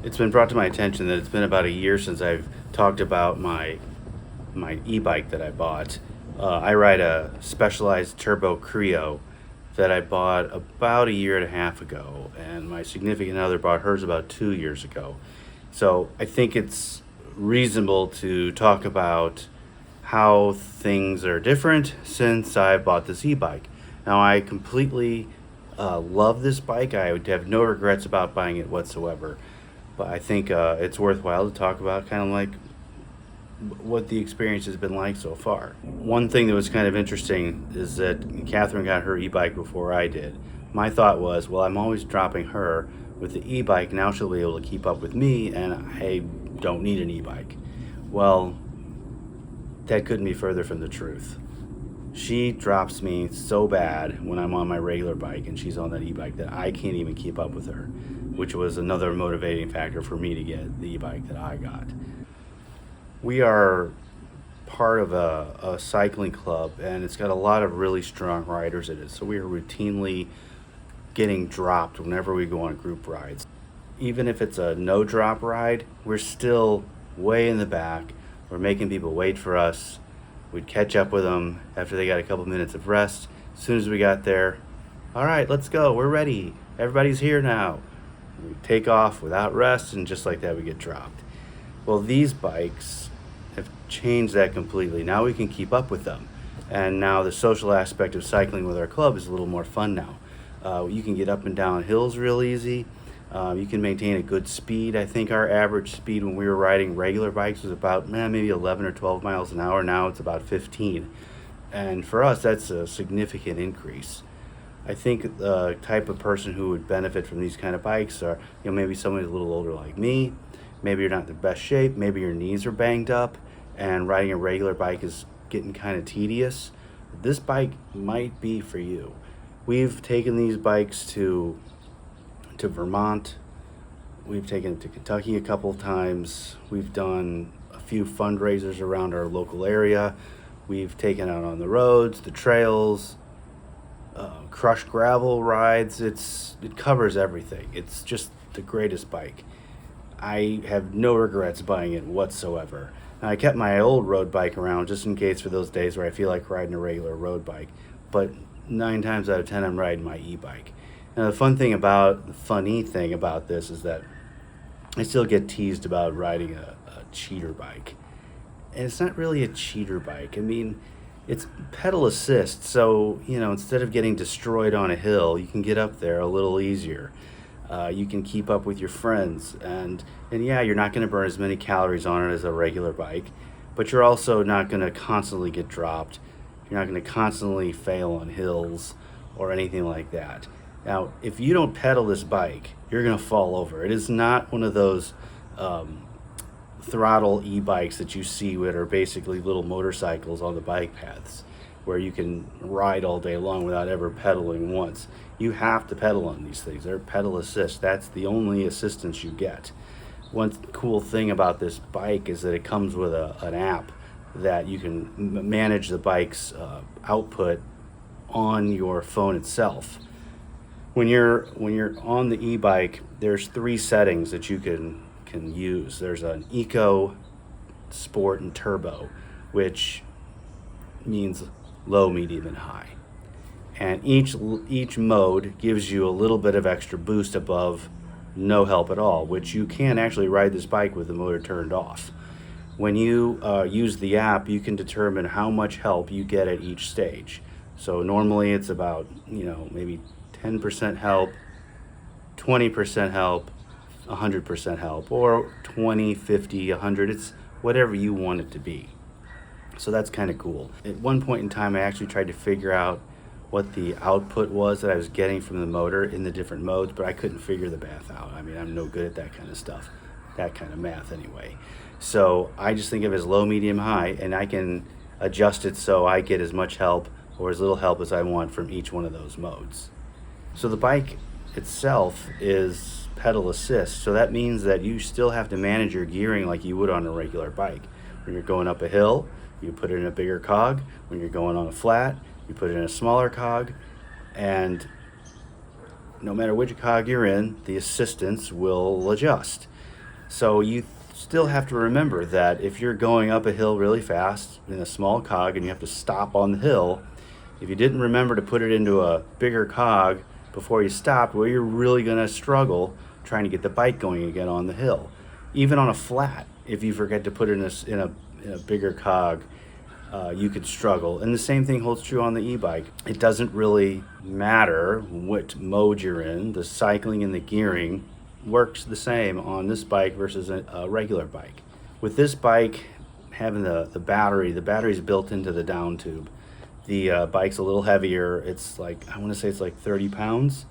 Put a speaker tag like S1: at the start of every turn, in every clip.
S1: It's been brought to my attention that it's been about a year since I've talked about my e-bike that I bought. I ride a Specialized Turbo Creo that I bought about a year and a half ago, and my significant other bought hers about 2 years ago. So I think it's reasonable to talk about how things are different since I bought this e-bike. Now I completely love this bike. I would have no regrets about buying it whatsoever. But I think it's worthwhile to talk about kind of like what the experience has been like so far. One thing that was kind of interesting is that Catherine got her e-bike before I did. My thought was, well, I'm always dropping her with the e-bike. Now she'll be able to keep up with me, and I don't need an e-bike. Well, that couldn't be further from the truth. She drops me so bad when I'm on my regular bike and she's on that e-bike that I can't even keep up with her, which was another motivating factor for me to get the e-bike that I got. We are part of a cycling club, and it's got a lot of really strong riders in it, so we are routinely getting dropped whenever we go on group rides. Even if it's a no drop ride, we're still way in the back. We're making people wait for us. We'd catch up with them after they got a couple minutes of rest. As soon as we got there, all right, let's go, we're ready, everybody's here now. We take off without rest, and just like that we get dropped. Well, these bikes have changed that completely. Now we can keep up with them, and now the social aspect of cycling with our club is a little more fun now. You can get up and down hills real easy. You can maintain a good speed. I think our average speed when we were riding regular bikes was about maybe 11 or 12 miles an hour. Now it's about 15. And for us, that's a significant increase. I think the type of person who would benefit from these kind of bikes are, maybe somebody a little older like me. Maybe you're not in the best shape. Maybe your knees are banged up and riding a regular bike is getting kind of tedious. This bike might be for you. We've taken these bikes to Vermont. We've taken it to Kentucky a couple of times. We've done a few fundraisers around our local area. We've taken out on the roads, the trails, crushed gravel rides. It covers everything. It's just the greatest bike. I have no regrets buying it whatsoever. Now, I kept my old road bike around just in case for those days where I feel like riding a regular road bike, but 9 times out of 10 I'm riding my e-bike. Now, the funny thing about this is that I still get teased about riding a cheater bike. And it's not really a cheater bike. I mean, it's pedal assist, so, instead of getting destroyed on a hill, you can get up there a little easier. You can keep up with your friends, and yeah, you're not going to burn as many calories on it as a regular bike, but you're also not going to constantly get dropped. You're not going to constantly fail on hills or anything like that. Now, if you don't pedal this bike, you're going to fall over. It is not one of those throttle e-bikes that you see that are basically little motorcycles on the bike paths where you can ride all day long without ever pedaling once. You have to pedal on these things. They're pedal assist. That's the only assistance you get. One cool thing about this bike is that it comes with an app that you can manage the bike's output on your phone itself. When you're on the e-bike, there's 3 settings that you can use. There's an eco, sport, and turbo, which means low, medium, and high. And each mode gives you a little bit of extra boost above no help at all, which you can actually ride this bike with the motor turned off. When you use the app, you can determine how much help you get at each stage. So normally it's about, maybe 10% help, 20% help, 100% help, or 20, 50, 100. It's whatever you want it to be. So that's kind of cool. At one point in time, I actually tried to figure out what the output was that I was getting from the motor in the different modes, but I couldn't figure the math out. I mean, I'm no good at that kind of stuff, that kind of math anyway. So I just think of it as low, medium, high, and I can adjust it so I get as much help or as little help as I want from each one of those modes. So the bike itself is pedal assist, so that means that you still have to manage your gearing like you would on a regular bike. When you're going up a hill, you put it in a bigger cog. When you're going on a flat, you put it in a smaller cog, and no matter which cog you're in, the assistance will adjust. So you still have to remember that if you're going up a hill really fast in a small cog and you have to stop on the hill, if you didn't remember to put it into a bigger cog before you stopped, well, you're really going to struggle trying to get the bike going again on the hill. Even on a flat, if you forget to put it in a bigger cog, you could struggle. And the same thing holds true on the e-bike. It doesn't really matter what mode you're in. The cycling and the gearing works the same on this bike versus a regular bike. With this bike having the battery's built into the down tube. The bike's a little heavier. It's like, I want to say it's like 30 pounds,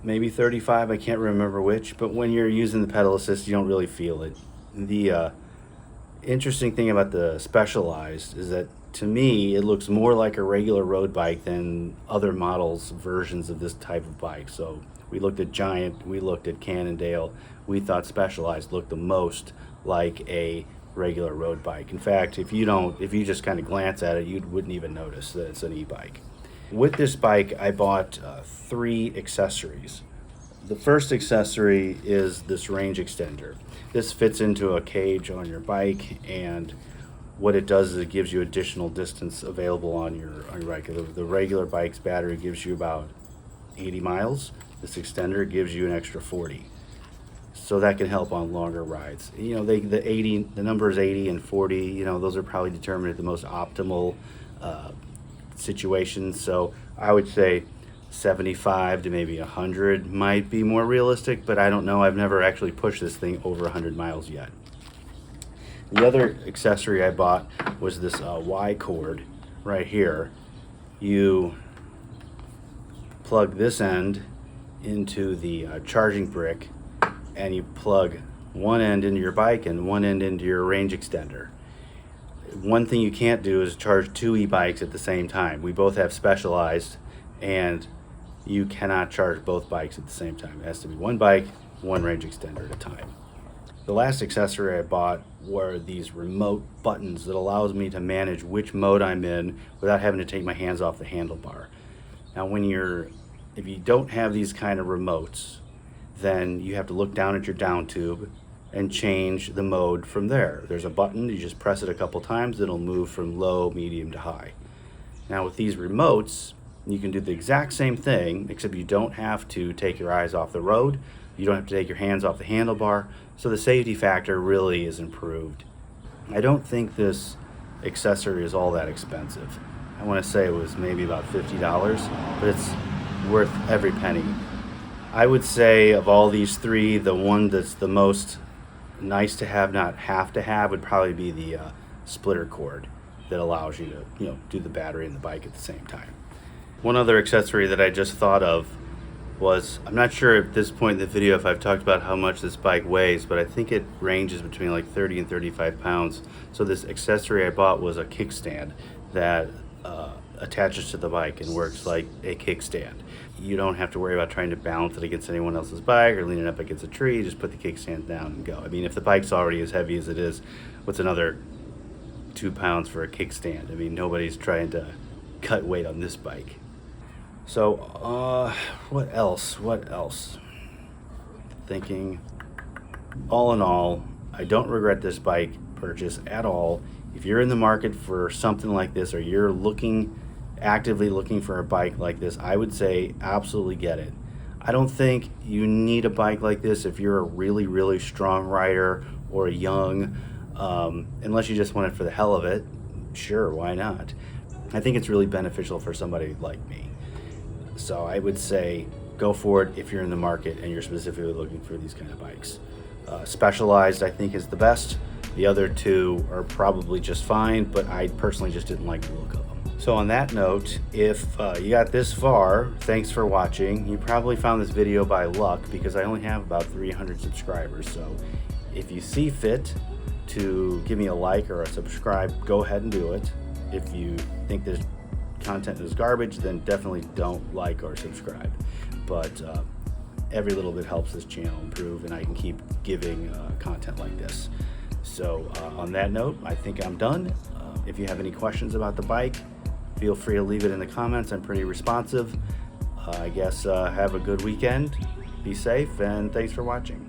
S1: maybe 35, I can't remember which, but when you're using the pedal assist, you don't really feel it. The interesting thing about the Specialized is that, to me, it looks more like a regular road bike than other models, versions of this type of bike. So we looked at Giant, we looked at Cannondale, we thought Specialized looked the most like a regular road bike. In fact, if you just kind of glance at it, you wouldn't even notice that it's an e-bike. With this bike, I bought 3 accessories. The first accessory is this range extender. This fits into a cage on your bike, and what it does is it gives you additional distance available on your bike. The regular bike's battery gives you about 80 miles. This extender gives you an extra 40. So that can help on longer rides. You know, the numbers 80 and 40, you know, those are probably determined at the most optimal situations. So I would say 75 to maybe 100 might be more realistic, but I don't know. I've never actually pushed this thing over 100 miles yet. The other accessory I bought was this Y cord right here. You plug this end into the charging brick, and you plug one end into your bike and one end into your range extender. One thing you can't do is charge 2 e-bikes at the same time. We both have Specialized, and you cannot charge both bikes at the same time. It has to be one bike, one range extender at a time. The last accessory I bought were these remote buttons that allows me to manage which mode I'm in without having to take my hands off the handlebar. Now, if you don't have these kind of remotes, then you have to look down at your down tube and change the mode from there. There's a button, you just press it a couple times, it'll move from low, medium to high. Now with these remotes, you can do the exact same thing, except you don't have to take your eyes off the road, you don't have to take your hands off the handlebar, so the safety factor really is improved. I don't think this accessory is all that expensive. I want to say it was maybe about $50, but it's worth every penny. I would say of all these 3, the one that's the most nice to have, not have to have, would probably be the splitter cord that allows you to, do the battery and the bike at the same time. One other accessory that I just thought of was, I'm not sure at this point in the video if I've talked about how much this bike weighs, but I think it ranges between like 30 and 35 pounds. So this accessory I bought was a kickstand that attaches to the bike and works like a kickstand. You don't have to worry about trying to balance it against anyone else's bike or leaning up against a tree. Just put the kickstand down and go. I mean, if the bike's already as heavy as it is, what's another 2 pounds for a kickstand? I mean, nobody's trying to cut weight on this bike. So, what else? Thinking, all in all, I don't regret this bike purchase at all. If you're in the market for something like this, or you're actively looking for a bike like this, I would say absolutely get it. I don't think you need a bike like this if you're a really, really strong rider or a young, unless you just want it for the hell of it. Sure, why not? I think it's really beneficial for somebody like me. So I would say go for it if you're in the market and you're specifically looking for these kind of bikes. Specialized, I think, is the best. The other 2 are probably just fine, but I personally just didn't like the look of them. So on that note, if you got this far, thanks for watching. You probably found this video by luck because I only have about 300 subscribers. So if you see fit to give me a like or a subscribe, go ahead and do it. If you think this content is garbage, then definitely don't like or subscribe. But every little bit helps this channel improve, and I can keep giving content like this. So on that note, I think I'm done. If you have any questions about the bike, feel free to leave it in the comments. I'm pretty responsive. I guess have a good weekend, be safe, and thanks for watching.